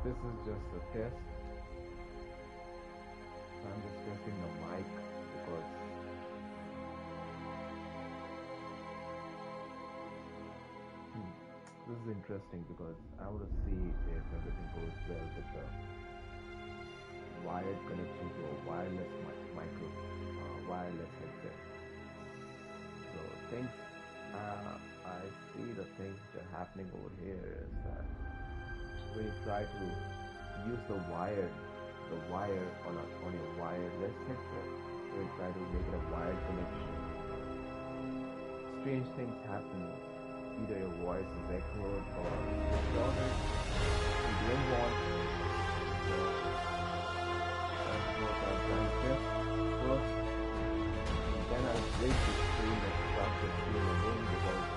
this is just a test. I'm just testing the mic because this is interesting because I want to see if everything goes well with the wired connection to a wireless wireless headset. So things, I see the things that are happening over here is that when you try to use the wire on your wireless headset, when you try to make it a wired connection, strange things happen. Either your voice is echoed or distorted. You don't want. So that's what I'm trying to test first. And then I'll break the screen and start the screen again because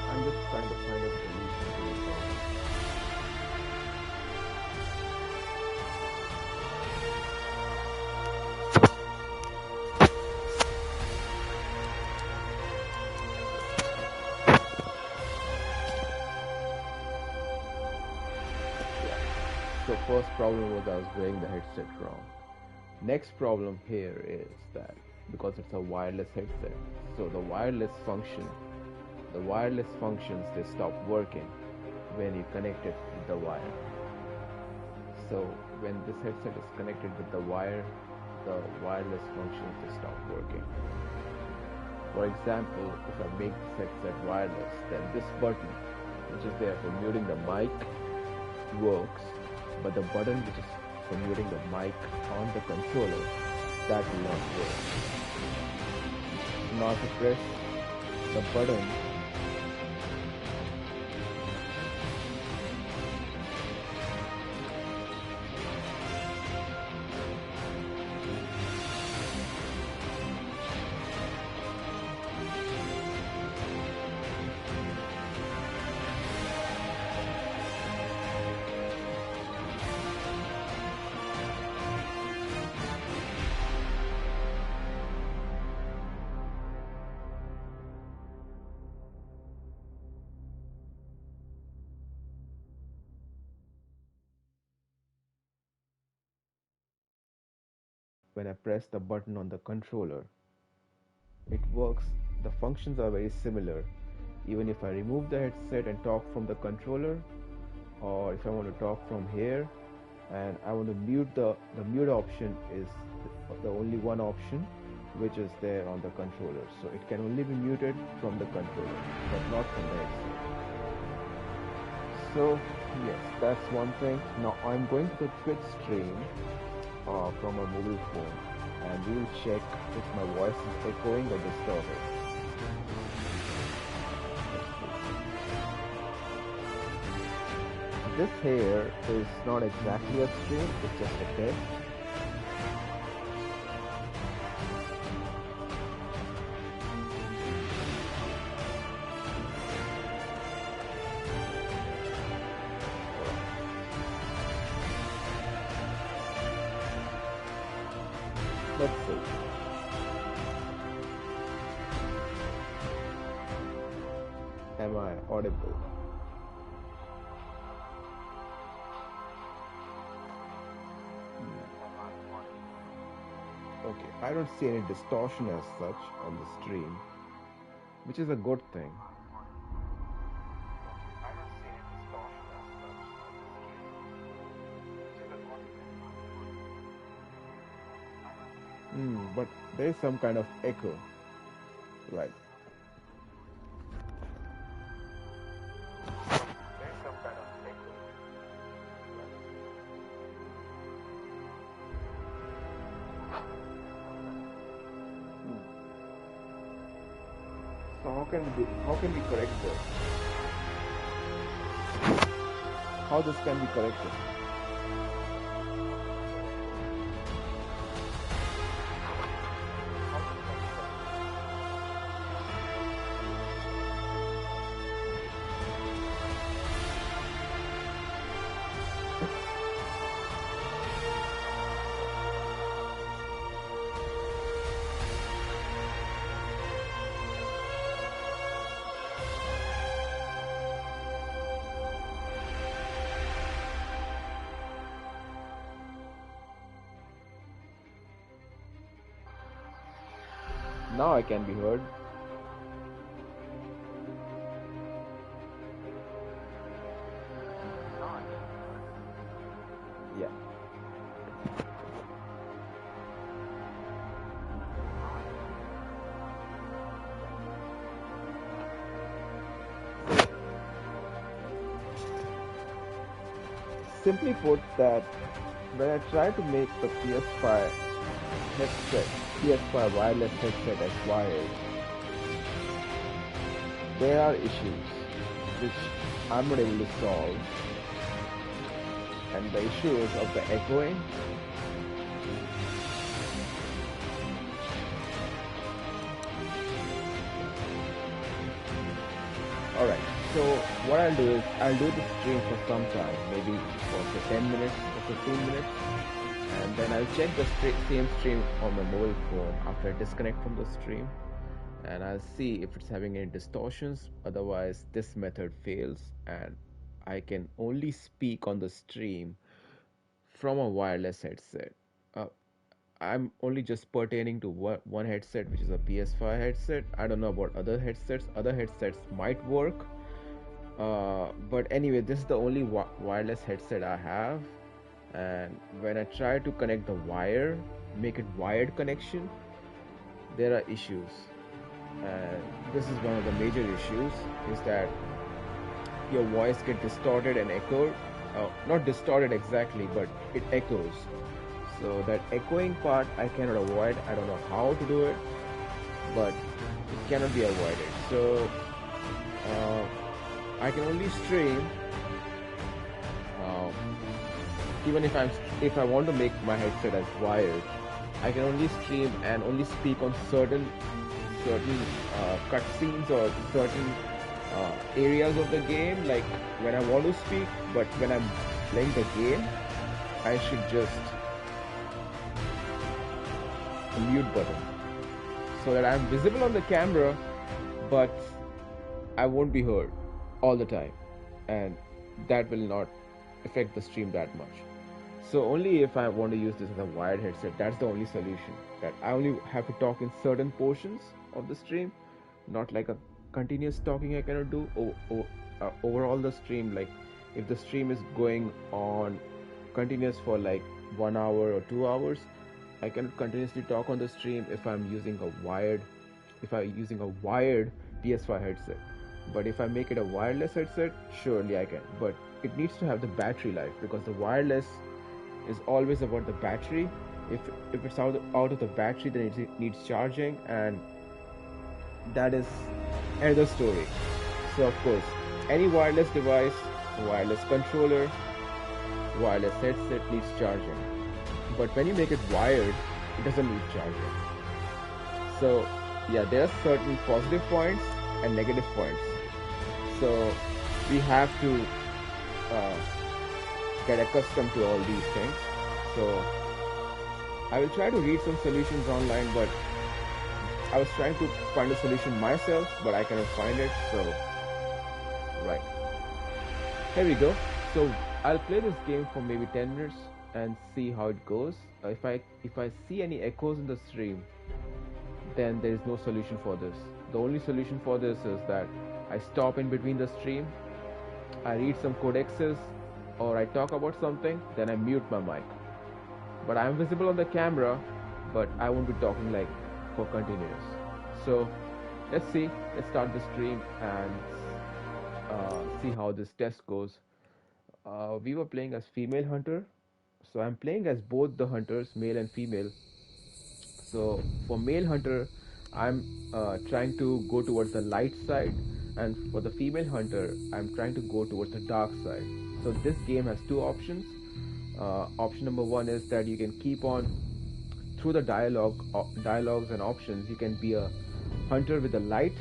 I'm just trying to find a solution to the problem. So first problem was I was wearing the headset wrong. Next problem here is that because it's a wireless headset, so the wireless functions they stop working when you connect it with the wire. So when this headset is connected with the wire, the wireless functions they stop working. For example, if I make this headset wireless, then this button, which is there for muting the mic, works, but the button which is for muting the mic on the controller, that will not work. Now to press the button, when I press the button on the controller, it works. The functions are very similar. Even if I remove the headset and talk from the controller, or if I want to talk from here and I want to mute the mute option is the only one option which is there on the controller. So it can only be muted from the controller, but not from the headset. So yes, that's one thing. Now I'm going to the Twitch stream from a mobile phone, and we will check if my voice is echoing or distorted. This here is not exactly a stream, it's just a test. Let's see. Am I audible? Okay, I don't see any distortion as such on the stream, which is a good thing. But there is some kind of echo, right? So how can we correct this? How this can be corrected? Now I can be heard. Yeah. Simply put, that when I try to make the PS5 headset, PS5 wireless headset as wired, there are issues which I'm not able to solve, and the issue is of the echoing. Alright, so what I'll do is I'll do the stream for some time, maybe for say 10 minutes or 15 minutes, and then I'll check the same stream on my mobile phone after I disconnect from the stream, and I'll see if it's having any distortions. Otherwise, this method fails, and I can only speak on the stream from a wireless headset. Uh, I'm only just pertaining to one headset, which is a PS5 headset. I don't know about other headsets. Other headsets might work. But anyway, this is the only wireless headset I have. And when I try to connect the wire, make it wired connection, there are issues. And this is one of the major issues, is that your voice gets distorted and echoed. Not distorted exactly, but it echoes. So that echoing part I cannot avoid. I don't know how to do it, but it cannot be avoided. So I can only stream, even if I want to make my headset as wired, I can only stream and only speak on certain cutscenes or certain areas of the game, like when I want to speak. But when I'm playing the game, I should just a mute button so that I'm visible on the camera, but I won't be heard all the time, and that will not affect the stream that much. So only if I want to use this as a wired headset, that's the only solution. That I only have to talk in certain portions of the stream, not like a continuous talking I cannot do overall the stream. Like if the stream is going on continuous for like 1 hour or 2 hours, I cannot continuously talk on the stream if I'm using a wired PS5 headset. But if I make it a wireless headset, surely I can. But it needs to have the battery life, because the wireless is always about the battery. If it's out of the battery, then it needs charging, and that is another story. So of course, any wireless device, wireless controller, wireless headset needs charging. But when you make it wired, it doesn't need charging. So yeah, there are certain positive points and negative points. So we have to get accustomed to all these things. So I will try to read some solutions online, but I was trying to find a solution myself, but I cannot find it. So right, here we go. So I'll play this game for maybe 10 minutes and see how it goes. If I see any echoes in the stream, then there is no solution for this. The only solution for this is that I stop in between the stream, I read some codexes, or I talk about something, then I mute my mic. But I am visible on the camera, but I won't be talking like for continuous. So let's start the stream and see how this test goes. We were playing as female hunter, so I'm playing as both the hunters, male and female. So for male hunter, I'm trying to go towards the light side, and for the female hunter, I'm trying to go towards the dark side. So this game has two options. Option number one is that you can keep on through the dialogues and options. You can be a hunter with the light,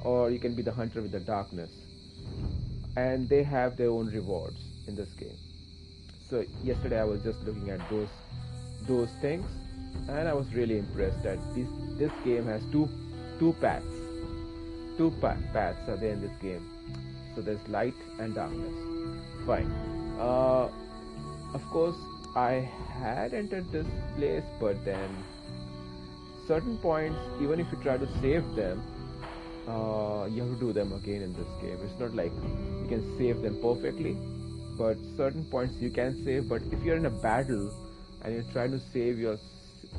or you can be the hunter with the darkness, and they have their own rewards in this game. So yesterday I was just looking at those things, and I was really impressed that this game has two paths. Paths are there in this game. So there's light and darkness. Fine. Of course, I had entered this place, but then certain points, even if you try to save them, you have to do them again in this game. It's not like you can save them perfectly, but certain points you can save. But if you're in a battle and you're trying to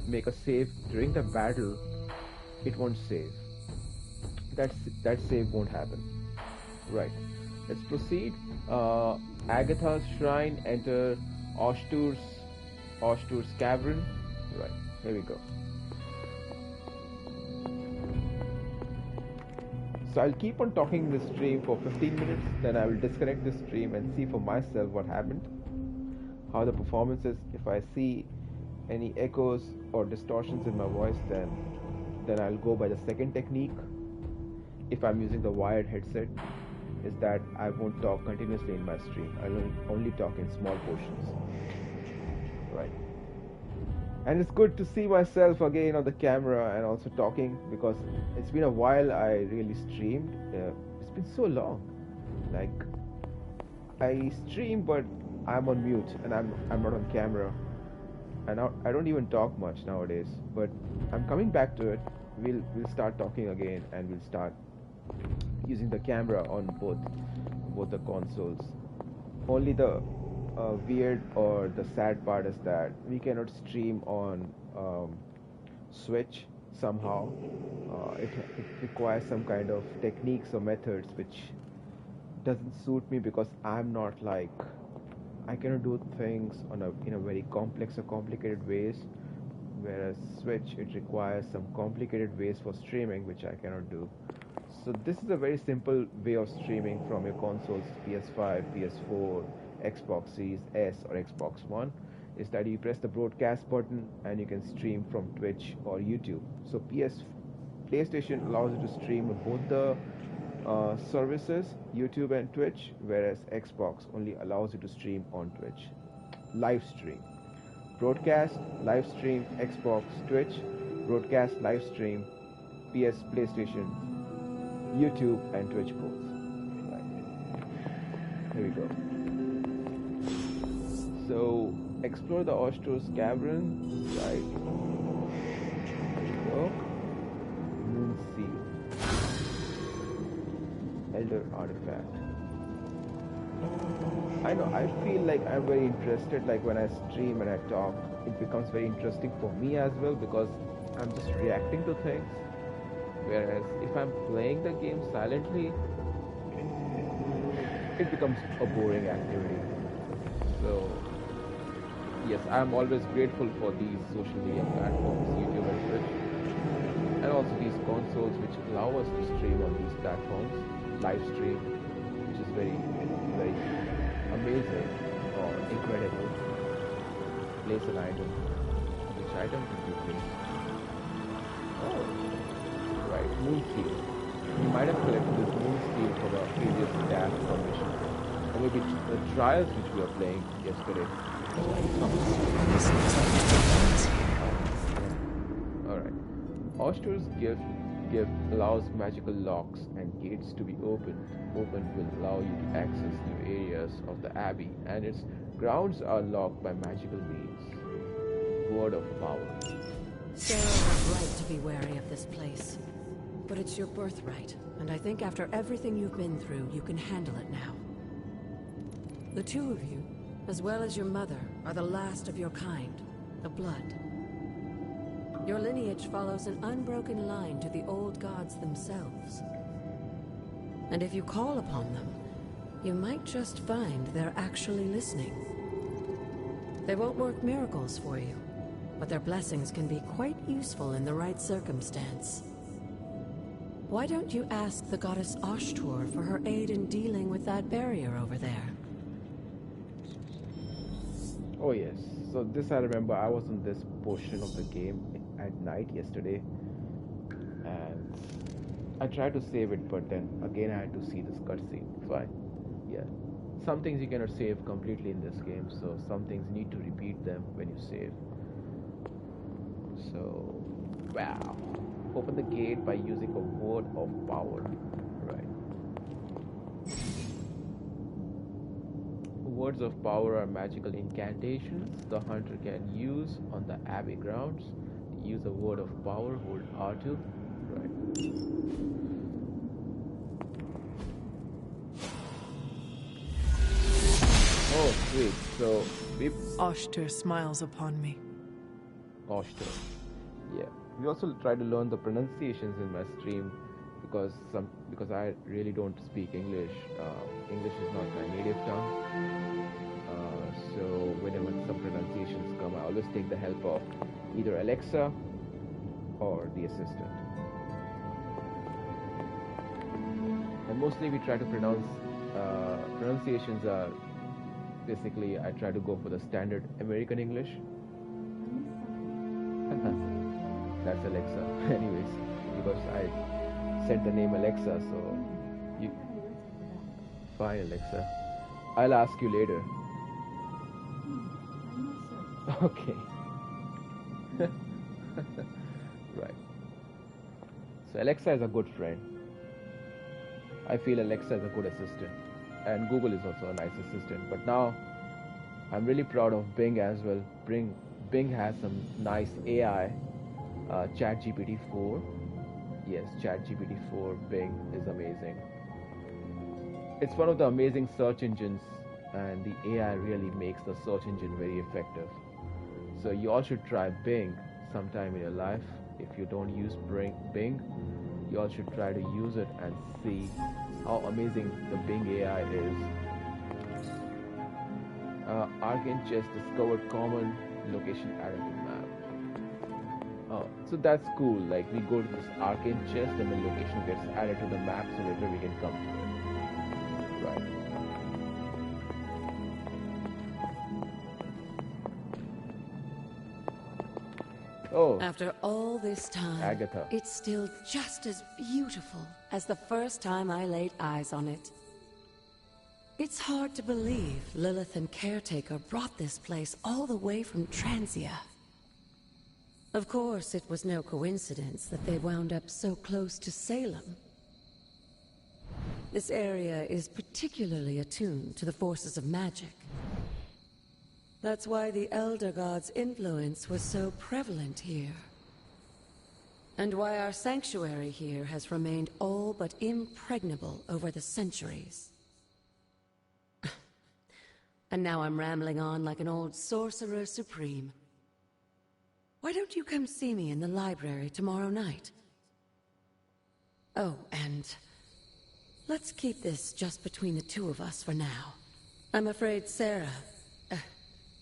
make a save during the battle, it won't save. That's that save won't happen. Right. Let's proceed. Agatha's shrine. Enter Oshtur's Oshtur's cavern. Right. Here we go. So I'll keep on talking in the stream for 15 minutes, then I will disconnect the stream and see for myself what happened, how the performance is. If I see any echoes or distortions in my voice, then I'll go by the second technique. If I'm using the wired headset, is that I won't talk continuously in my stream. I'll only talk in small portions. Right. And it's good to see myself again on the camera and also talking, because it's been a while I really streamed. It's been so long. Like, I stream but I'm on mute and I'm not on camera. And I don't even talk much nowadays, but I'm coming back to it. We'll start talking again, and we'll start using the camera on both the consoles. Only the weird or the sad part is that we cannot stream on Switch somehow. It requires some kind of techniques or methods which doesn't suit me, because I'm not like, I cannot do things in a very complex or complicated ways, whereas Switch, it requires some complicated ways for streaming which I cannot do. So this is a very simple way of streaming from your consoles, PS5, PS4, Xbox Series S or Xbox One, is that you press the broadcast button and you can stream from Twitch or YouTube. So PlayStation allows you to stream on both the services, YouTube and Twitch, whereas Xbox only allows you to stream on Twitch. Live stream. Broadcast, live stream, Xbox, Twitch, broadcast, live stream, PlayStation, YouTube and Twitch both. Right. Here we go. So explore the Oshtur's cavern. Right. Here we go. Moon seal. Elder artifact. I know, I feel like I'm very interested, like when I stream and I talk, it becomes very interesting for me as well, because I'm just reacting to things. Whereas if I'm playing the game silently, it becomes a boring activity. So yes, I'm always grateful for these social media platforms, YouTube and Twitch, and also these consoles which allow us to stream on these platforms, live stream, which is very, very amazing or incredible. Place an item. Which item did you place? Oh, right, moon seal. You might have collected this moon seal for the previous task or mission, or maybe the trials which we were playing yesterday. Alright. Oshtur's gift allows magical locks and gates to be opened. Opened will allow you to access new areas of the abbey, and its grounds are locked by magical means. Word of power. Sarah was right to be wary of this place. But it's your birthright, and I think after everything you've been through, you can handle it now. The two of you, as well as your mother, are the last of your kind, the blood. Your lineage follows an unbroken line to the old gods themselves. And if you call upon them, you might just find they're actually listening. They won't work miracles for you, but their blessings can be quite useful in the right circumstance. Why don't you ask the goddess Oshtur for her aid in dealing with that barrier over there? Oh yes, so this I remember, I was on this portion of the game at night yesterday, and I tried to save it, but then again I had to see this cutscene. Fine. Yeah. Some things you cannot save completely in this game, so some things need to repeat them when you save. So, wow. Open the gate by using a word of power. Right. Words of power are magical incantations the hunter can use on the abbey grounds. use a word of power, hold R2. Right. Oh, sweet. So we Oshter smiles upon me. Oshter. Yeah. We also try to learn the pronunciations in my stream because I really don't speak English. English is not my native tongue. So whenever some pronunciations come, I always take the help of either Alexa or the assistant. And mostly we try to pronunciations are basically I try to go for the standard American English. That's Alexa. Anyways, because I said the name Alexa, so you fine Alexa. I'll ask you later. Okay. Right. So Alexa is a good friend. I feel Alexa is a good assistant. And Google is also a nice assistant. But now I'm really proud of Bing as well. Bing has some nice AI. ChatGPT 4. Yes, ChatGPT 4 Bing is amazing. It's one of the amazing search engines, and the AI really makes the search engine very effective. So you all should try Bing sometime in your life. If you don't use Bing, you all should try to use it and see how amazing the Bing AI is. Arcane chest discovered common location added to map. Oh, so that's cool. Like we go to this arcane chest and the location gets added to the map, so later we can come to it. Right. Oh, After all this time, Agatha. it's still just as beautiful as the first time I laid eyes on it. It's hard to believe Lilith and Caretaker brought this place all the way from Transia. Of course, it was no coincidence that they wound up so close to Salem. This area is particularly attuned to the forces of magic. That's why the Elder God's influence was so prevalent here. And why our sanctuary here has remained all but impregnable over the centuries. And now I'm rambling on like an old sorcerer supreme. Why don't you come see me in the library tomorrow night? Oh, and let's keep this just between the two of us for now. I'm afraid Sarah,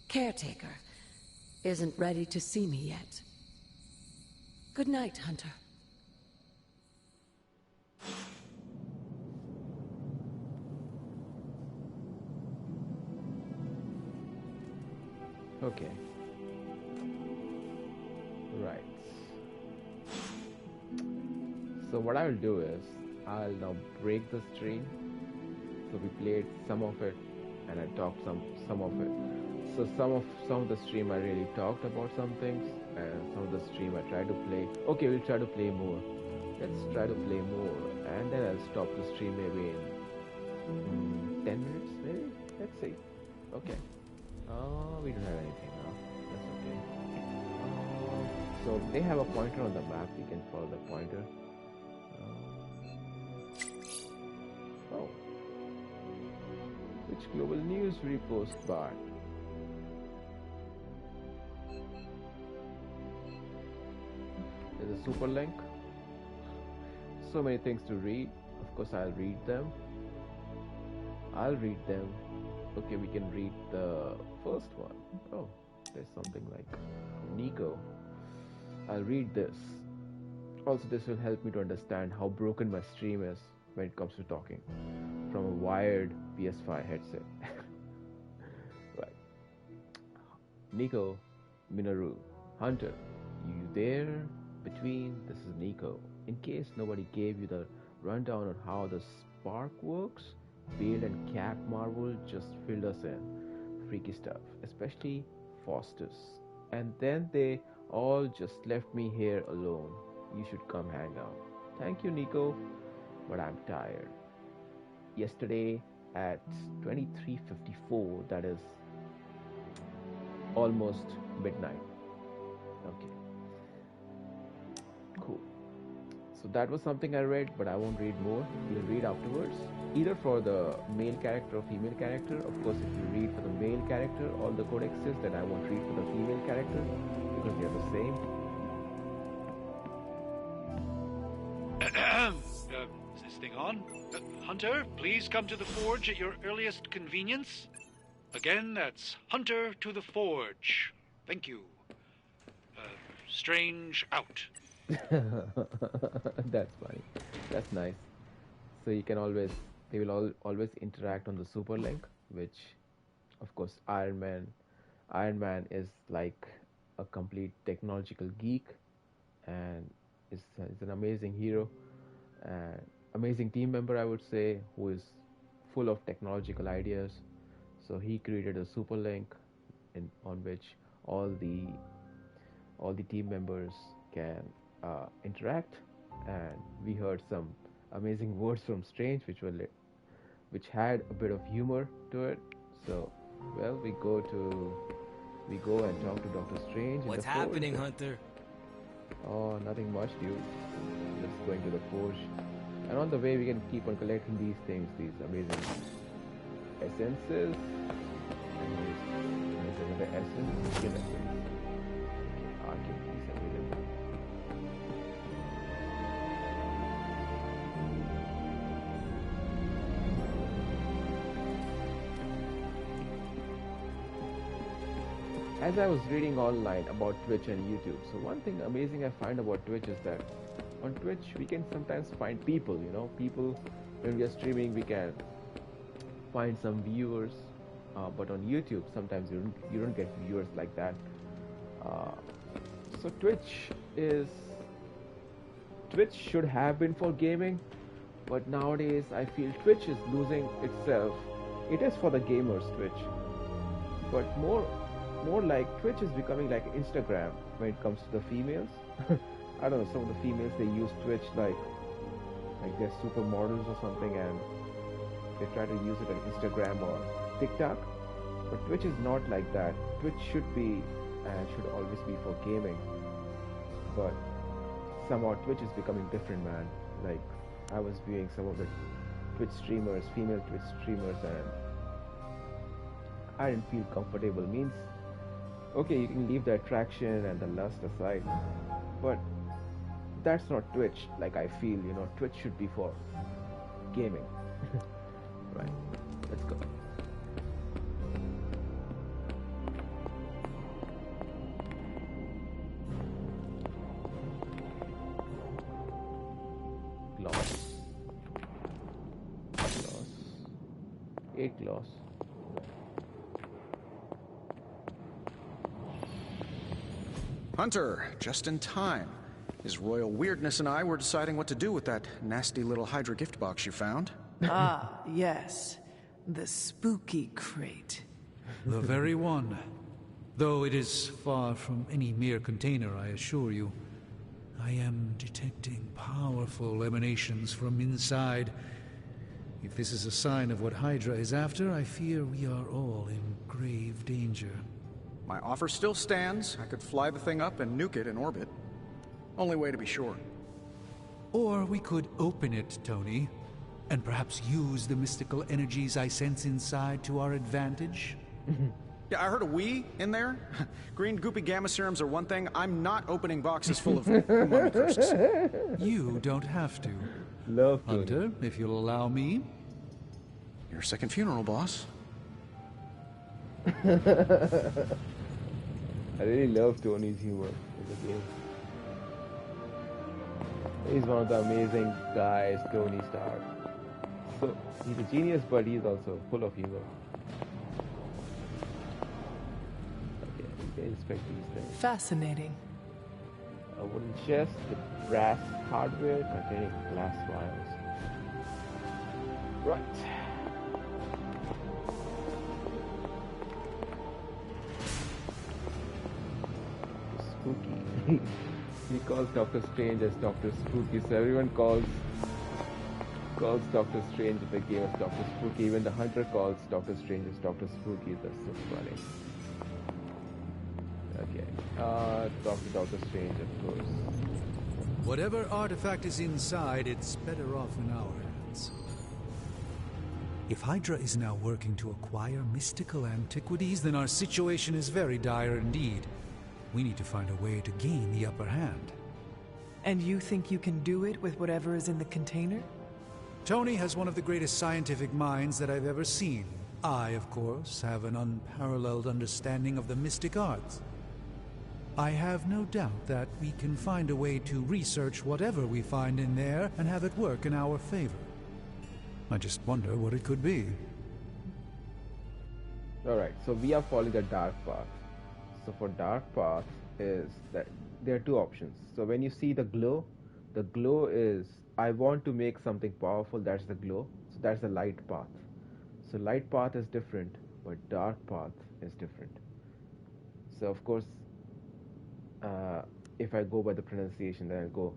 Caretaker, isn't ready to see me yet. Good night, Hunter. Okay. Right. So what I will do is I'll now break the stream. So we played some of it and I talked some of it. So some of the stream I really talked about some things, and some of the stream I tried to play. Okay, we'll try to play more. Let's try to play more, and then I'll stop the stream maybe in 10 minutes, maybe. Let's see. Okay. We don't have anything now. That's okay. So they have a pointer on the map. We can follow the pointer. Oh. Which global news repost by? There's a super link. So many things to read. Of course, I'll read them. Okay, we can read the first one. Oh, there's something like Nico. I'll read this. Also, this will help me to understand how broken my stream is when it comes to talking from a wired PS5 headset. Right. Nico, Minoru, Hunter, you there? Between, this is Nico. In case nobody gave you the rundown on how the spark works, Bale and Cap Marvel just filled us in. Freaky stuff, especially Faustus. And then they all just left me here alone. You should come hang out. Thank you, Nico, but I'm tired. Yesterday at 23:54, that is almost midnight. Okay. So that was something I read, but I won't read more. We'll read afterwards. Either for the male character or female character. Of course, if you read for the male character, all the codex says that I won't read for the female character because they are the same. Is this thing on? Hunter, please come to the forge at your earliest convenience. Again, that's Hunter to the forge. Thank you. Strange out. That's funny. That's nice. So you can always, they will always interact on the super link, which, of course, Iron Man is like a complete technological geek, and is an amazing hero and amazing team member, I would say, who is full of technological ideas. So he created a super link on which all the team members can interact, and we heard some amazing words from Strange, which had a bit of humor to it. So, well, we go and talk to Doctor Strange. What's happening, Hunter? Oh, nothing much, dude. Just going to the forge, and on the way we can keep on collecting these things, these amazing essences. And there's another essence, skin essence. Piece available. As I was reading online about Twitch and YouTube, so one thing amazing I find about Twitch is that on Twitch we can sometimes find people, people when we are streaming we can find some viewers, but on YouTube sometimes you don't get viewers like that. So Twitch should have been for gaming, but nowadays I feel Twitch is losing itself. It is for the gamers, Twitch, but more like Twitch is becoming like Instagram when it comes to the females. I don't know, some of the females, they use Twitch like they're supermodels or something, and they try to use it on Instagram or TikTok. But Twitch is not like that. Twitch should be and should always be for gaming. But somehow Twitch is becoming different, man. Like, I was viewing some of the Twitch streamers, female Twitch streamers, and I didn't feel comfortable. Means, okay, you can leave the attraction and the lust aside, but that's not Twitch. Like, I feel, Twitch should be for gaming. Right, let's go. Gloss. 8 gloss. Hunter, just in time. His royal weirdness and I were deciding what to do with that nasty little Hydra gift box you found. Ah, yes. The spooky crate. The very one. Though it is far from any mere container, I assure you. I am detecting powerful emanations from inside. If this is a sign of what Hydra is after, I fear we are all in grave danger. My offer still stands. I could fly the thing up and nuke it in orbit. Only way to be sure. Or we could open it, Tony, and perhaps use the mystical energies I sense inside to our advantage. Yeah, I heard a "we" in there. Green goopy gamma serums are one thing. I'm not opening boxes full of mummy curses. You don't have to. Love Hunter, if you'll allow me. Your second funeral, boss. I really love Tony's humor in the game. He's one of the amazing guys, Tony Stark. So he's a genius, but he's also full of humor. Okay, you can inspect these things. Fascinating. A wooden chest with brass hardware containing glass vials. Right. Spooky. He calls Doctor Strange as Doctor Spooky, so everyone calls Doctor Strange in the game as Doctor Spooky. Even the Hunter calls Doctor Strange as Doctor Spooky. That's so funny. Okay, talk to Doctor Strange, of course. Whatever artifact is inside, it's better off in our hands. If Hydra is now working to acquire mystical antiquities, then our situation is very dire indeed. We need to find a way to gain the upper hand. And you think you can do it with whatever is in the container? Tony has one of the greatest scientific minds that I've ever seen. I, of course, have an unparalleled understanding of the mystic arts. I have no doubt that we can find a way to research whatever we find in there and have it work in our favor. I just wonder what it could be. Alright, so we are following the dark path. So for dark path is that there are two options. So when you see the glow is I want to make something powerful, that's the glow. So that's the light path. So light path is different, but dark path is different. So of course, if I go by the pronunciation, then I'll go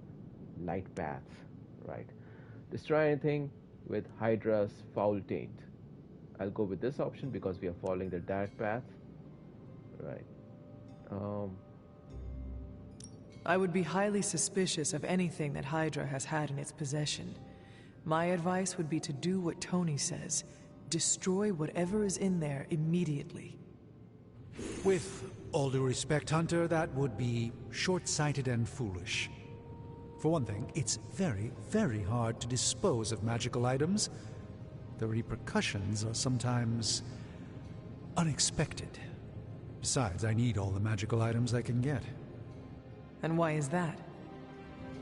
light path, right? Destroy anything with Hydra's foul taint. I'll go with this option because we are following the dark path, right? I would be highly suspicious of anything that Hydra has had in its possession. My advice would be to do what Tony says. Destroy whatever is in there immediately. With all due respect, Hunter, that would be short-sighted and foolish. For one thing, it's very, very hard to dispose of magical items. The repercussions are sometimes unexpected. Besides, I need all the magical items I can get. And why is that?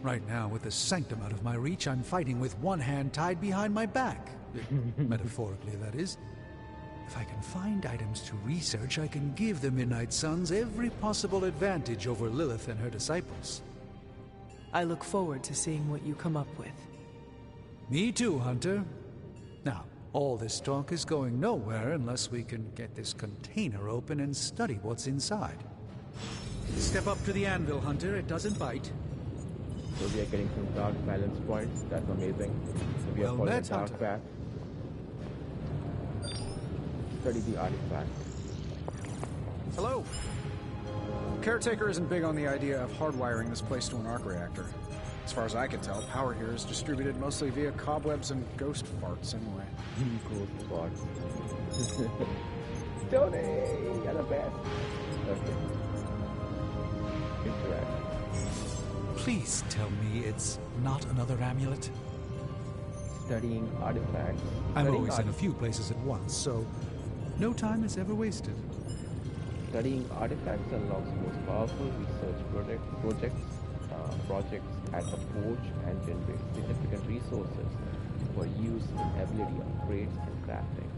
Right now, with the sanctum out of my reach, I'm fighting with one hand tied behind my back. Metaphorically, that is. If I can find items to research, I can give the Midnight Suns every possible advantage over Lilith and her disciples. I look forward to seeing what you come up with. Me too, Hunter. Now, all this talk is going nowhere unless we can get this container open and study what's inside. Step up to the anvil, Hunter. It doesn't bite. So we are getting some dark balance points. That's amazing. So we are following the dark path. Study the artifact. Hello. Caretaker isn't big on the idea of hardwiring this place to an arc reactor. As far as I can tell, power here is distributed mostly via cobwebs and ghost farts anyway. Ghost farts. Tony, you're the best. Okay. Interact. Please tell me it's not another amulet. Studying artifacts. I'm always in a few places at once, so no time is ever wasted. Studying artifacts unlocks most powerful research projects at the forge and generates significant resources for use in ability upgrades and crafting.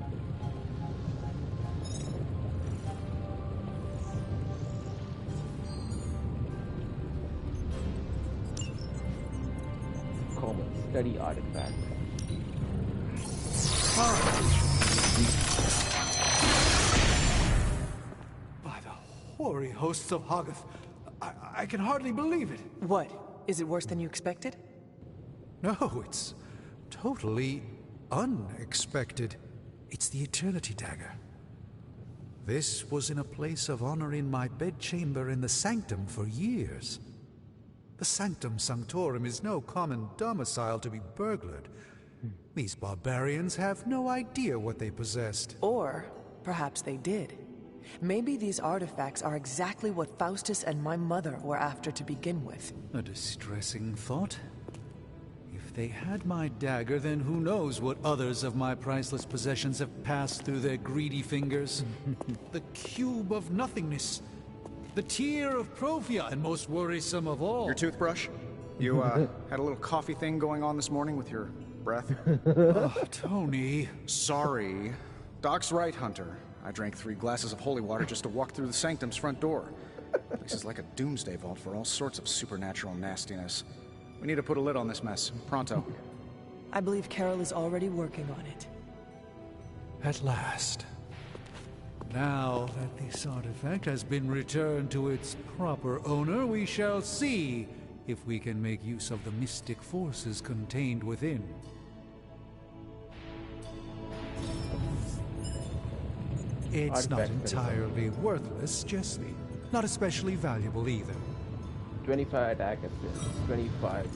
Common study artifact. By the hoary hosts of Hoggoth, I can hardly believe it. What? Is it worse than you expected? No, it's totally unexpected. It's the Eternity Dagger. This was in a place of honor in my bedchamber in the Sanctum for years. The Sanctum Sanctorum is no common domicile to be burglared. These barbarians have no idea what they possessed. Or perhaps they did. Maybe these artifacts are exactly what Faustus and my mother were after to begin with. A distressing thought. If they had my dagger, then who knows what others of my priceless possessions have passed through their greedy fingers. The cube of nothingness. The tear of Profia, and most worrisome of all. Your toothbrush? You, had a little coffee thing going on this morning with your breath? Oh, Tony. Sorry. Doc's right, Hunter. I drank 3 glasses of holy water just to walk through the Sanctum's front door. This is like a doomsday vault for all sorts of supernatural nastiness. We need to put a lid on this mess. Pronto. I believe Carol is already working on it. At last. Now that this artifact has been returned to its proper owner, we shall see if we can make use of the mystic forces contained within. It's not entirely worthless, just not especially valuable either. 25 attack assist, 25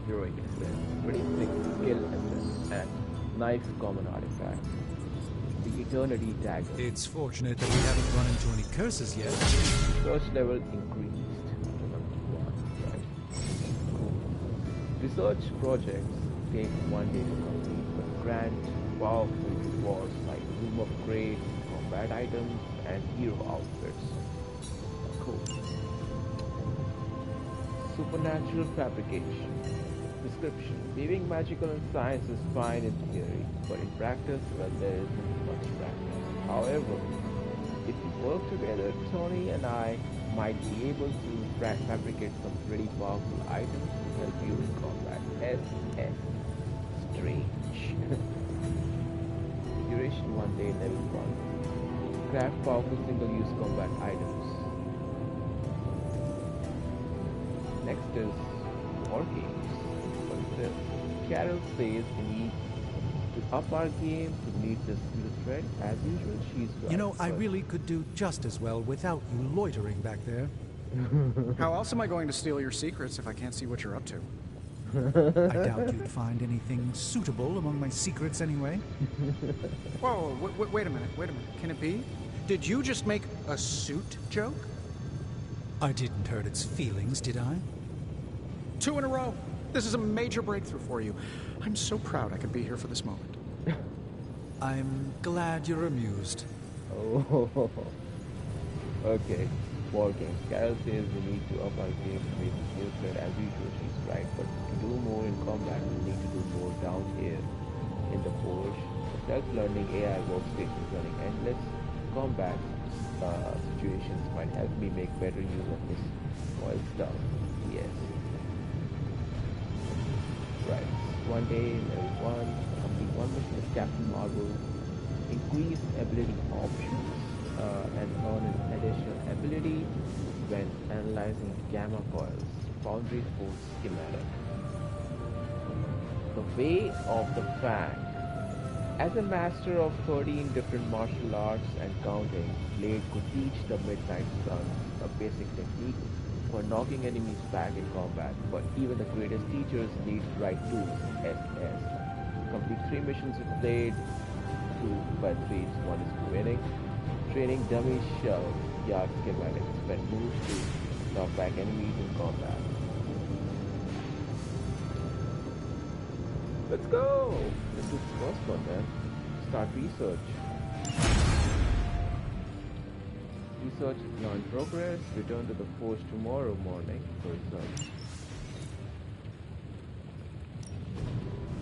heroic assist, 26 skill assist, and knife common artifact. The Eternity Dagger. It's fortunate that we haven't run into any curses yet. Search level increased to number 1, right? Research projects take 1 day to complete, but grant powerful rewards like room upgrades, combat items, and hero outfits. Cool. Supernatural fabrication. Description. Weaving magical and science is fine in theory, but in practice, well, there isn't much practice. However, if we work together, Tony and I might be able to fabricate some pretty powerful items to help you in combat. SS. Strange. Duration 1 day, level 1. Craft powerful single-use combat items. Next is war games. What is this? Carol says we need to up our game to meet this new threat. As usual, she's right. You know, I really could do just as well without you loitering back there. How else am I going to steal your secrets if I can't see what you're up to? I doubt you'd find anything suitable among my secrets anyway. Whoa, wait a minute. Can it be? Did you just make a suit joke? I didn't hurt its feelings, did I? 2 in a row. This is a major breakthrough for you. I'm so proud I could be here for this moment. I'm glad you're amused. Oh, okay. War games. Carol says we need to up our game to make this new threat. As usual, she's right. But to do more in combat, we need to do more down here in the forge. The self-learning AI workstation running endless combat situations might help me make better use of this oil stuff. Yes. Right. 1 day, level 1. Complete 1 mission with Captain Marvel. Increase ability options and earn an additional ability when analyzing gamma coils. Boundary force schematic. The way of the Fang. As a master of 13 different martial arts and counting, Blade could teach the Midnight Suns a basic technique for knocking enemies back in combat, but even the greatest teachers need right tools, SS. Complete 3 missions with Blade, 2 by 3, 1 is winning. Training dummy shell, yard schematics, spend moves to knock back enemies in combat. Let's go! This is the first one, man. Start research. Research is now in progress. Return to the forge tomorrow morning for results.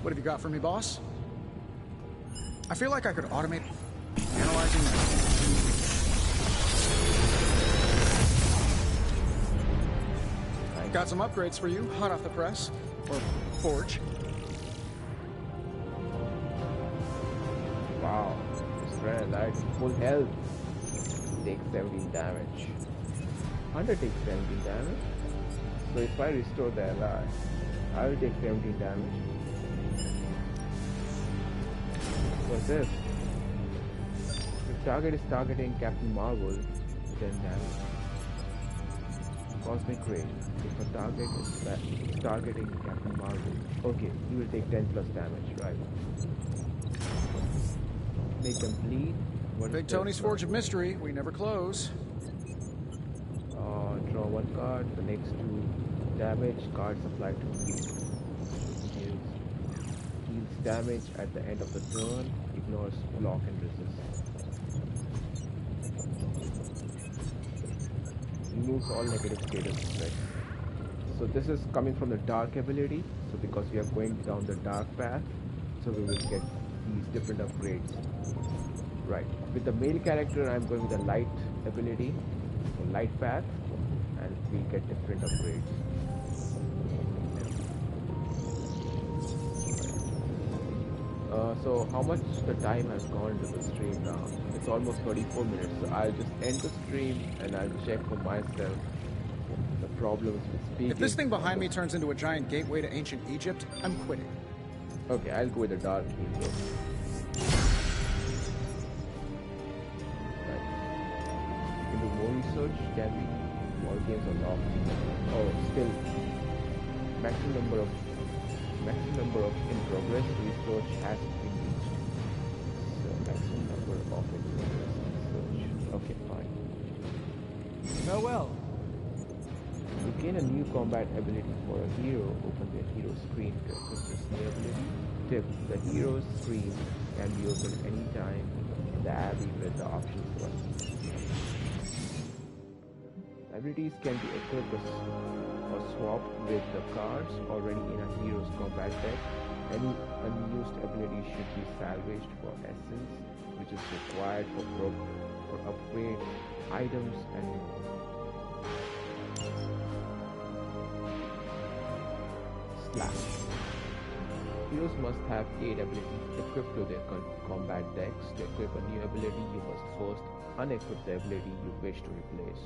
What have you got for me, boss? I feel like I could automate analyzing that. Got some upgrades for you, hot off the press. Or forge. Wow, this red light full health. Takes 17 damage. Hunter takes 17 damage. So if I restore the ally, I will take 17 damage. What's this? If target is targeting Captain Marvel, 10 damage. Cosmic Ray. If a target is targeting Captain Marvel, okay, he will take 10 plus damage, right? Make them bleed. Big Tony's Forge of Mystery. We never close. Draw 1 card. The next 2 damage cards applied to heal. Heals damage at the end of the turn. Ignores block and resist. Removes all negative status effects. So this is coming from the dark ability. So because we are going down the dark path, so we will get these different upgrades. Right. With the male character, I'm going with the light ability, so light path, and we'll get different upgrades. So how much the time has gone to the stream now? It's almost 34 minutes, so I'll just end the stream and I'll check for myself the problems with speaking. If this thing behind me turns into a giant gateway to ancient Egypt, I'm quitting. Okay, I'll go with the dark theme though. Right. We can do more research, can we? All games are locked. Oh, still maximum number of in progress research has been reached. So maximum number of in progress research. Okay, fine. Farewell. To gain a new combat ability for a hero, open the hero screen to access this new ability. Tip: the hero's screen can be opened anytime in the Abbey with the options button. Abilities can be equipped or swapped with the cards already in a hero's combat deck. Any unused ability should be salvaged for essence, which is required for upgrade items and more. Slash. Heroes must have 8 abilities equipped to their combat decks. To equip a new ability, you must first unequip the ability you wish to replace.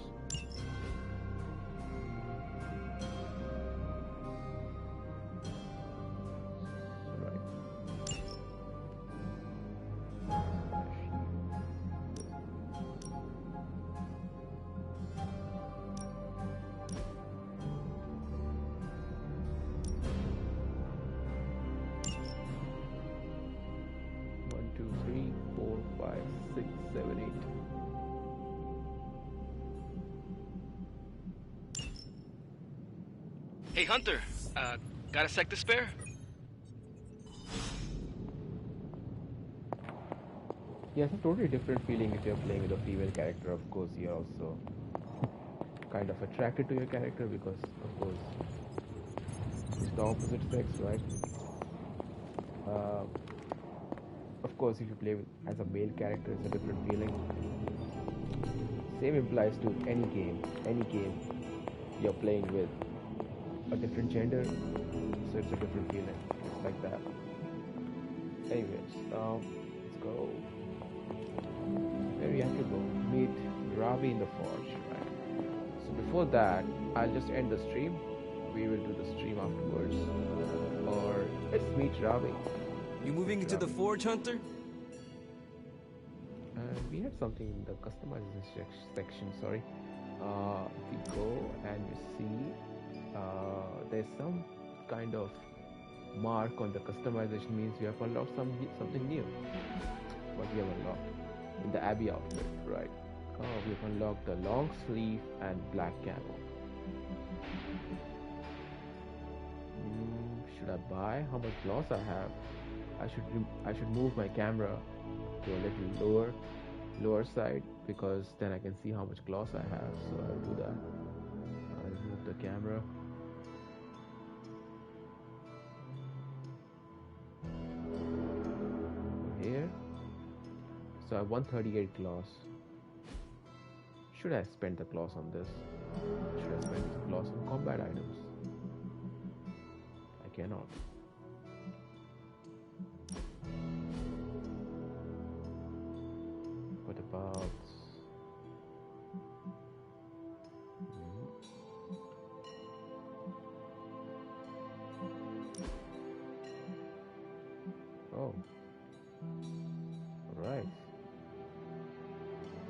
Hey, Hunter, got a sec to spare? Yeah, it's a totally different feeling if you're playing with a female character. Of course, you're also kind of attracted to your character because, of course, it's the opposite sex, right? Of course, if you play as a male character, it's a different feeling. Same applies to any game you're playing with a different gender, so it's a different feeling. It's like that. Anyways, let's go. Where we have to go? Meet Ravi in the forge, right? So before that, I'll just end the stream. We will do the stream afterwards. Or let's meet Ravi. You moving into the forge, Hunter? We have something in the customization section, sorry. If we go and you see there's some kind of mark on the customization, means we have unlocked something new. What we have unlocked in the Abbey outfit, right? We have unlocked the long sleeve and black camo. Should I buy? How much gloss I have? I should move my camera to a little lower side, because then I can see how much gloss I have. So I'll do that. I'll move the camera. Here. So I have 138 gloss. Should I spend the gloss on this? Should I spend the gloss on combat items? I cannot. What about... Oh. Alright.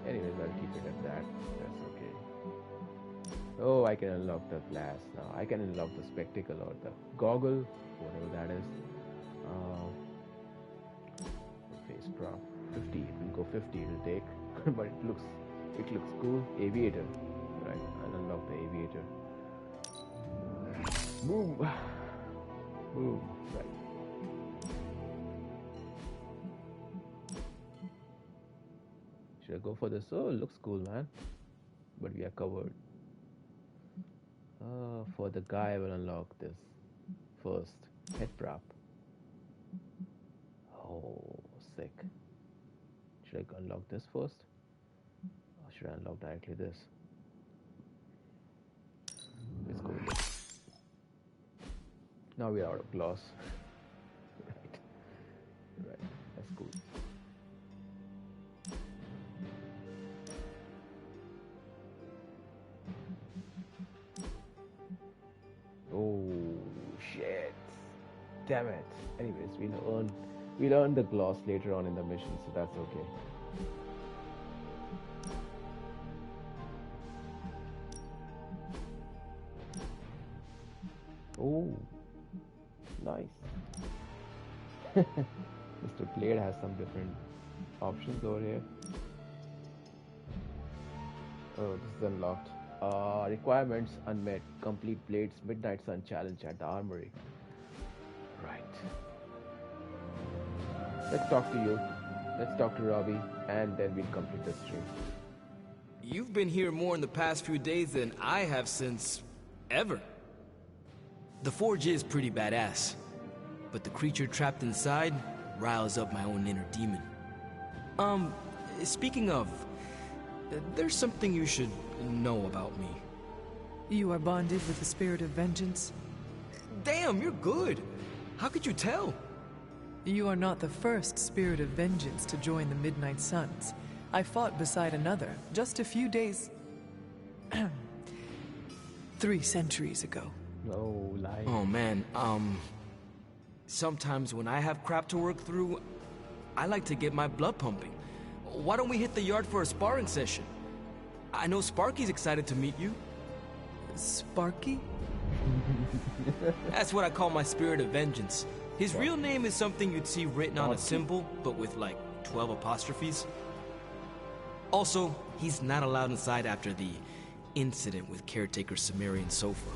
Anyways, I'll keep it at that. That's okay. Oh, I can unlock the glass now. I can unlock the spectacle or the goggle, whatever that is. Face craft 50. It will go 50. It will take, but it looks cool. Aviator, right? I'll unlock the aviator. Boom, boom. Right. Should I go for this? Oh, it looks cool, man. But we are covered. For the guy, I will unlock this first. Head prop. Oh, sick. Should I unlock this first? Or should I unlock directly this? Let's go with this. Now we are out of gloss. Right. That's cool. Oh shit! Damn it. Anyways, we'll earn the gloss later on in the mission, so that's okay. Oh, nice. Mr. Blade has some different options over here. Oh, this is unlocked. Requirements unmet. Complete Blade's Midnight Sun challenge at the Armory. Right. Let's talk to you. Let's talk to Robbie, and then we'll complete the stream. You've been here more in the past few days than I have since... ever. The forge is pretty badass, but the creature trapped inside riles up my own inner demon. Speaking of, there's something you should know about me. You are bonded with the spirit of vengeance? Damn, you're good. How could you tell? You are not the first spirit of vengeance to join the Midnight Suns. I fought beside another just a few days... 3 centuries ago. No, lie. Oh man, sometimes when I have crap to work through, I like to get my blood pumping. Why don't we hit the yard for a sparring session? I know Sparky's excited to meet you. Sparky? That's what I call my spirit of vengeance. His real name is something you'd see written on a symbol, but with like 12 apostrophes. Also, he's not allowed inside after the incident with caretaker Sumerian Sofa.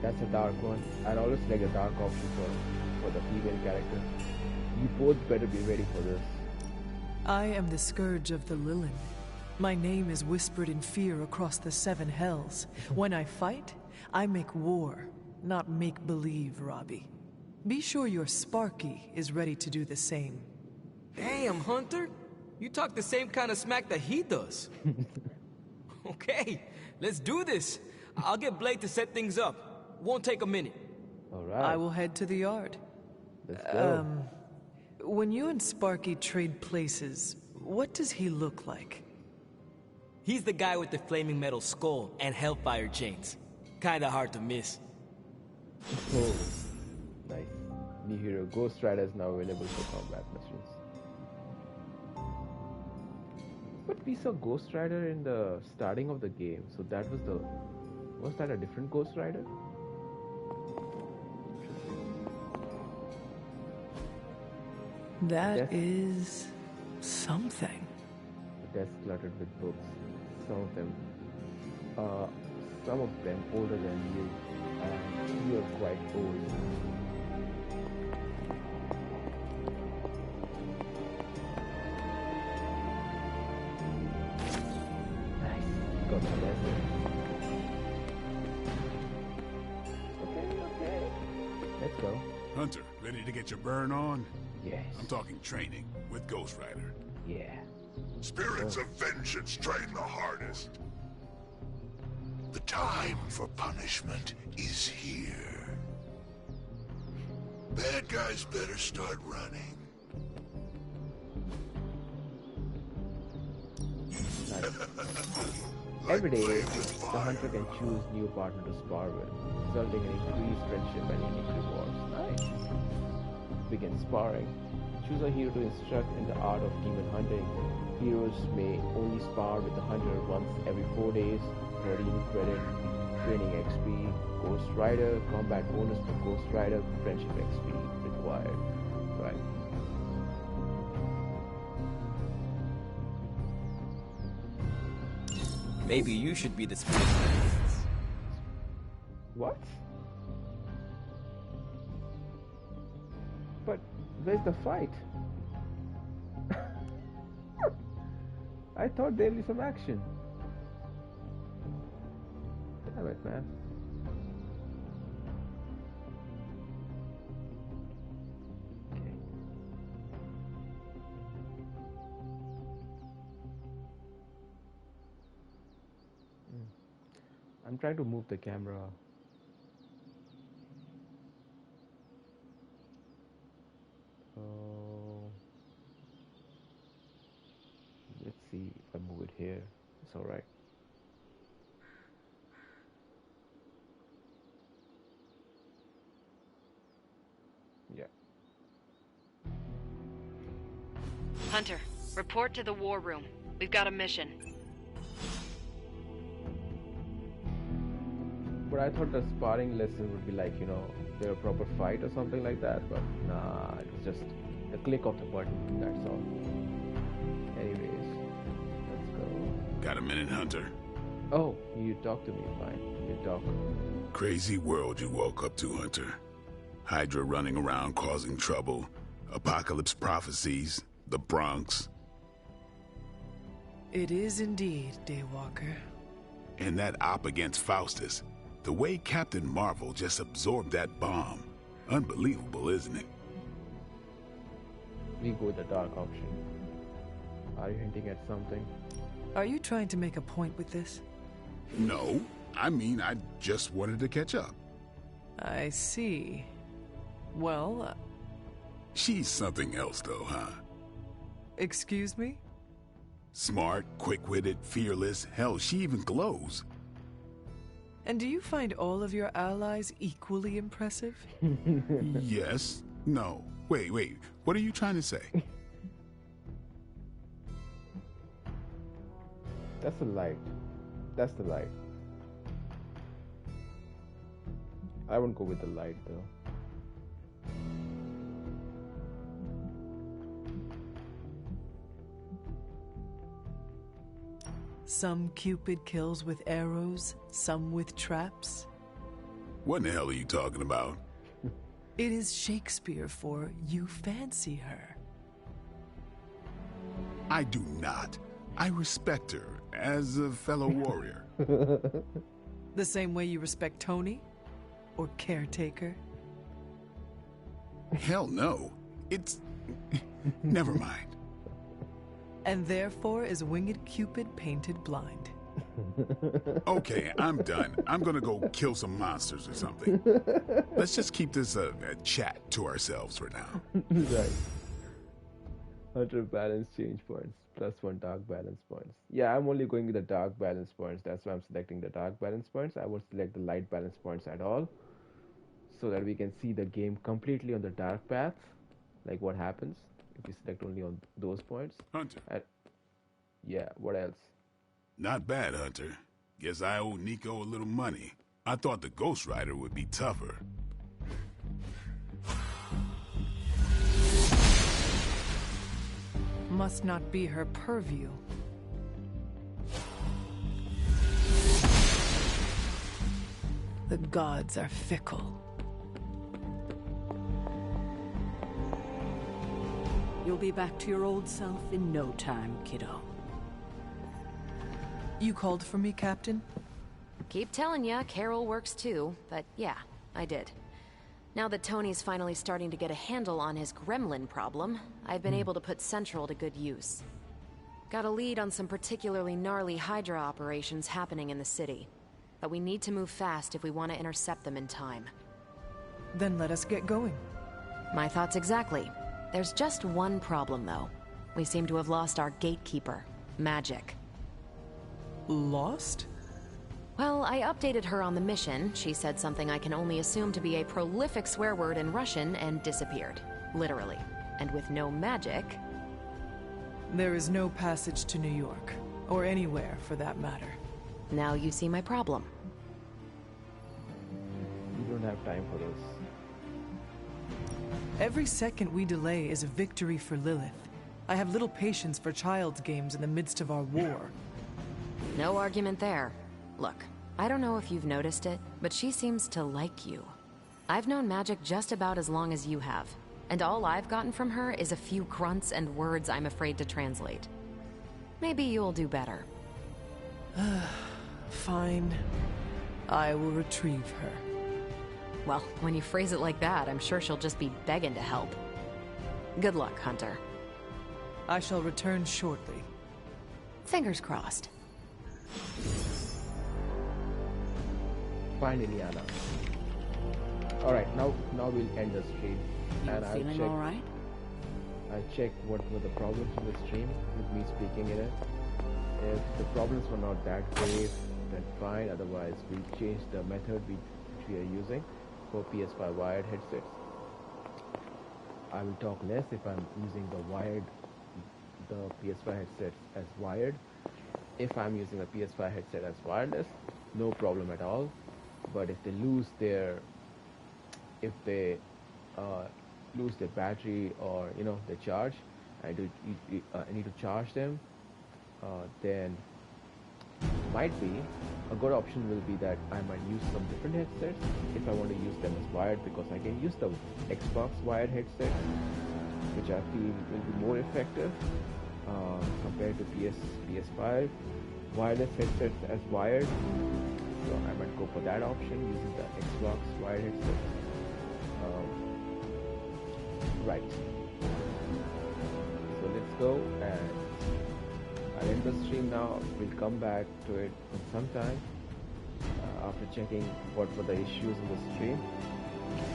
That's a dark one. I'd always like a dark option for the female character. You both better be ready for this. I am the scourge of the Lilin. My name is whispered in fear across the 7 hells. When I fight, I make war, not make-believe, Robbie. Be sure your Sparky is ready to do the same. Damn, Hunter! You talk the same kind of smack that he does. Okay, let's do this. I'll get Blade to set things up. Won't take a minute. All right. I will head to the yard. Let's go. When you and Sparky trade places, what does he look like? He's the guy with the flaming metal skull and hellfire chains. Kinda hard to miss. Oh, nice. New hero Ghost Rider is now available for combat missions. But we saw Ghost Rider in the starting of the game, so that was the... Was that a different Ghost Rider? That is... something. The desk cluttered with books. Some of them older than you, and you are quite old. Nice. Got the desk. Okay. Let's go. Hunter, ready to get your burn on? Yes. I'm talking training with Ghost Rider. Yeah. Spirits of vengeance train the hardest. The time for punishment is here. Bad guys better start running. Every day, the hunter can choose new partner to spar with, resulting in increased friendship and unique rewards. Nice. Begin sparring. Choose a hero to instruct in the art of demon hunting. Heroes may only spar with the hunter once every 4 days. Redeem credit, training XP, Ghost Rider, combat bonus for Ghost Rider, friendship XP required. Right. Maybe you should be the spirit of vengeance. What? But where's the fight? I thought there'd be some action. Damn it, man. Okay. I'm trying to move the camera. Let's see if I move it here. It's alright. Yeah. Hunter, report to the war room. We've got a mission. But I thought the sparring lesson would be like, a proper fight or something like that. But nah, it's just the click of the button. That's all. Anyways, let's go. Got a minute, Hunter? Oh, you talk to me, fine. You talk. Crazy world you woke up to, Hunter. Hydra running around causing trouble. Apocalypse prophecies. The Bronx. It is indeed, Daywalker. And that op against Faustus. The way Captain Marvel just absorbed that bomb. Unbelievable, isn't it? We go with the dark option. Are you hinting at something? Are you trying to make a point with this? No. I mean, I just wanted to catch up. I see. Well, She's something else, though, huh? excuse me? Smart, quick-witted, fearless. Hell, she even glows. And do you find all of your allies equally impressive? Yes. No. Wait. What are you trying to say? That's the light. That's the light. I wouldn't go with the light though. Some Cupid kills with arrows, some with traps. What in the hell are you talking about? It is Shakespeare for you fancy her. I do not. I respect her as a fellow warrior. The same way you respect Tony? Or Caretaker? Hell no. It's... Never mind. And therefore is Winged Cupid painted blind. Okay, I'm done. I'm gonna go kill some monsters or something. Let's just keep this a chat to ourselves for now. Right. 100 balance change points. +1 dark balance points. Yeah, I'm only going with the dark balance points. That's why I'm selecting the dark balance points. I won't select the light balance points at all. So that we can see the game completely on the dark path. Like what happens if you select only on those points. Hunter. Yeah, what else? Not bad, Hunter. Guess I owe Nico a little money. I thought the Ghost Rider would be tougher. Must not be her purview. The gods are fickle. You'll be back to your old self in no time, kiddo. You called for me, Captain? Keep telling ya, Carol works too, but yeah, I did. Now that Tony's finally starting to get a handle on his gremlin problem, I've been able to put Central to good use. Got a lead on some particularly gnarly Hydra operations happening in the city. But we need to move fast if we want to intercept them in time. Then let us get going. My thoughts exactly. There's just one problem, though. We seem to have lost our gatekeeper, Magic. Lost? Well, I updated her on the mission. She said something I can only assume to be a prolific swear word in Russian and disappeared. Literally. And with no magic... There is no passage to New York. Or anywhere, for that matter. Now you see my problem. You don't have time for this. Every second we delay is a victory for Lilith. I have little patience for child's games in the midst of our war. No argument there. Look, I don't know if you've noticed it, but she seems to like you. I've known Magic just about as long as you have, and all I've gotten from her is a few grunts and words I'm afraid to translate. Maybe you'll do better. Fine. I will retrieve her. Well, when you phrase it like that, I'm sure she'll just be begging to help. Good luck, Hunter. I shall return shortly. Fingers crossed. Find Iliana. Alright, now we'll end the stream. And I'll Feeling check. alright? I'll check what were the problems in the stream with me speaking in it. If the problems were not that grave, then fine. Otherwise, we'll change the method which we are using for PS5 wired headsets. I will talk less if I'm using the PS5 headset as wired. If I'm using a PS5 headset as wireless, no problem at all. but if they lose their if they uh, lose their battery or their charge, I need to charge them, then might be a good option will be that I might use some different headsets if I want to use them as wired, because I can use the Xbox wired headset, which I feel will be more effective compared to PS5 wireless headsets as wired. So I might go for that option using the Xbox wired headset. Right. So let's go, and I'll end the stream now. We'll come back to it in some time after checking what were the issues in the stream,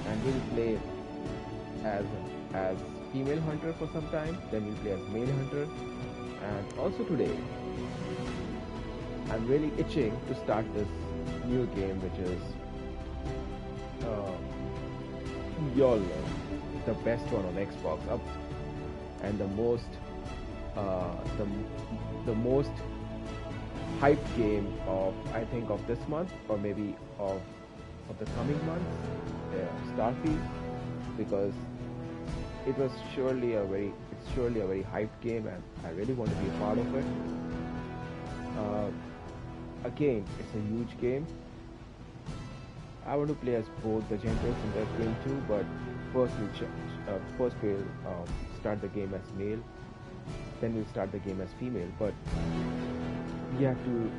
and we'll play as female hunter for some time. Then we'll play as male hunter, and also today I'm really itching to start this new game, which is y'all know, the best one on Xbox, up and the most hyped game of, I think, of this month, or maybe of the coming months, Starfield, because it's surely a very hyped game, and I really want to be a part of it. Again, it's a huge game. I want to play as both the genders in that game too, but first we'll start the game as male, then we'll start the game as female. But you have to,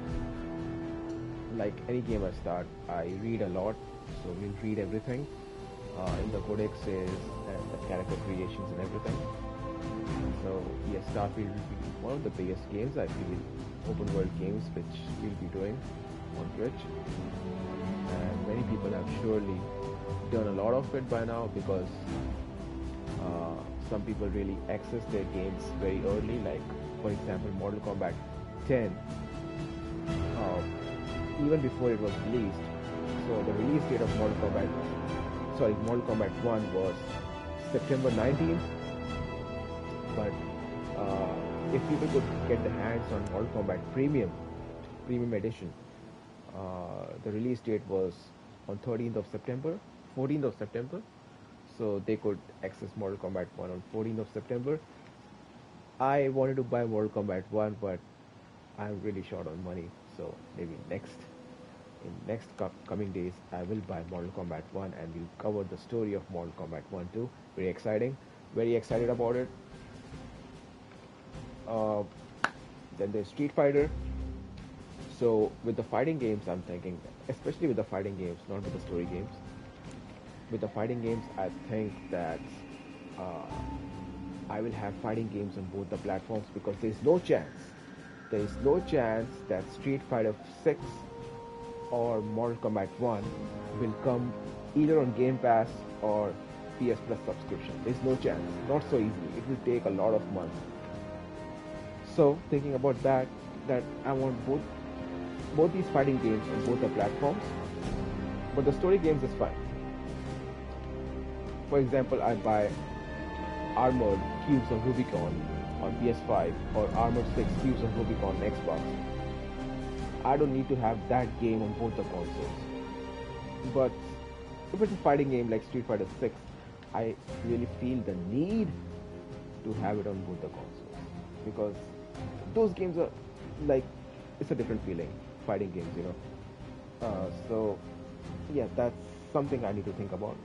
like any game I start, I read a lot, so we'll read everything in the codexes and the character creations and everything. So yes, Starfield will be one of the biggest games, I feel, open world games which we'll be doing on Twitch, and many people have surely done a lot of it by now, because some people really access their games very early, like for example Mortal Kombat 10, even before it was released. So the release date of Mortal Kombat 1 was September 19th, but if people could get their hands on Mortal Kombat Premium Edition, the release date was on 14th of September, so they could access Mortal Kombat 1 on 14th of September. I wanted to buy Mortal Kombat 1, but I'm really short on money, so maybe in coming days I will buy Mortal Kombat 1, and we'll cover the story of Mortal Kombat 1 too. Very excited about it. Then there's Street Fighter. So with the fighting games, I'm thinking, especially with the fighting games, not with the story games. With the fighting games, I think that I will have fighting games on both the platforms, because there is no chance that Street Fighter 6 or Mortal Kombat 1 will come either on Game Pass or PS Plus subscription. There's no chance, not so easily. It will take a lot of months. So thinking about that I want both these fighting games on both the platforms, but the story games is fine. For example, I buy Armored Cubes of Rubicon on PS5 or Armored 6 Cubes of Rubicon on Xbox. I don't need to have that game on both the consoles. But if it's a fighting game like Street Fighter 6, I really feel the need to have it on both the consoles, because those games are like, it's a different feeling, fighting games, so yeah, that's something I need to think about.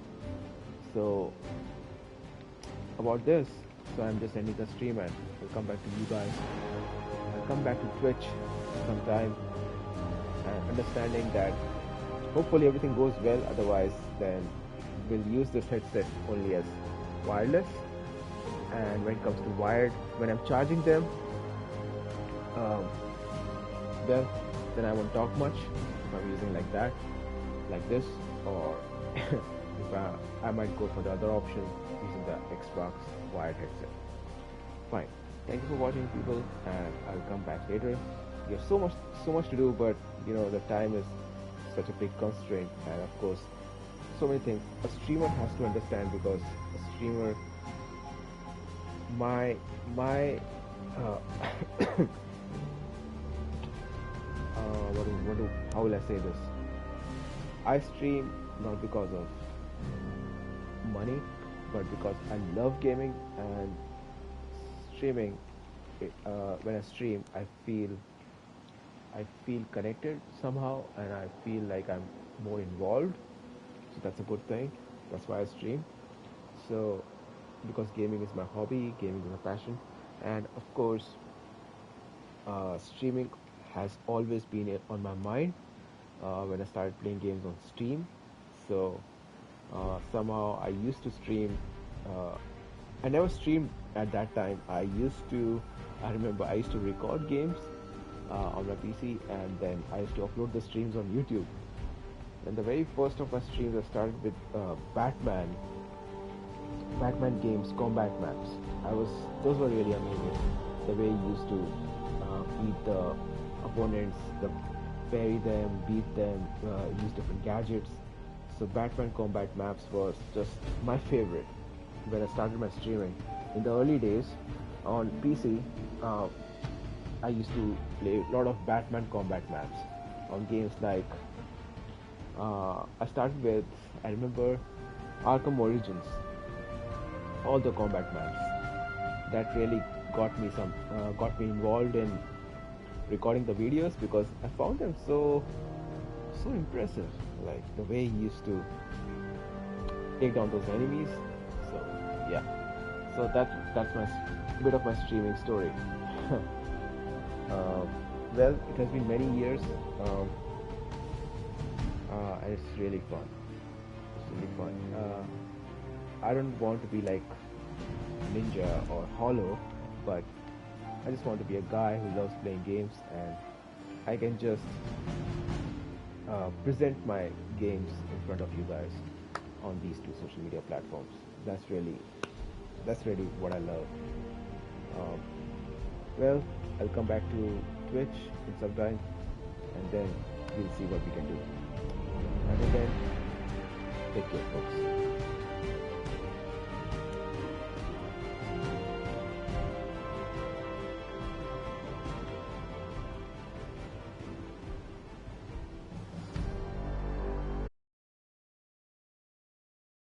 So about this, so I'm just ending the stream, and I'll come back to you guys. I'll come back to Twitch sometime, and understanding that hopefully everything goes well. Otherwise, then we'll use this headset only as wireless, and when it comes to wired, when I'm charging them, well, then I won't talk much if I'm using like that, like this, or if I might go for the other option using the Xbox wired headset. Fine. Thank you for watching, people, and I'll come back later. We have so much to do, but the time is such a big constraint, and of course so many things a streamer has to understand, because a streamer, how will I say this? I stream not because of money, but because I love gaming, and streaming. When I stream, I feel connected somehow, and I feel like I'm more involved. So that's a good thing. That's why I stream. So because gaming is my hobby, gaming is my passion, and of course, streaming has always been on my mind when I started playing games on Steam. So somehow I used to stream. I never streamed at that time. I remember I used to record games on my PC, and then I used to upload the streams on YouTube. And the very first of my streams, I started with Batman games, combat maps. Those were really amazing. The way you used to beat the opponents, parry them, beat them, use different gadgets. So Batman combat maps was just my favorite when I started my streaming. In the early days on PC, I used to play a lot of Batman combat maps on games like I remember Arkham Origins, all the combat maps. That really got me involved in recording the videos because I found them so impressive. Like the way he used to take down those enemies. So yeah, so that's my bit of my streaming story. Well, it has been many years, and it's really fun. It's really fun. I don't want to be like Ninja or Hollow, but I just want to be a guy who loves playing games, and I can just present my games in front of you guys on these two social media platforms. That's really what I love. Well, I'll come back to Twitch in some time, and then we'll see what we can do. Until then, take care, folks.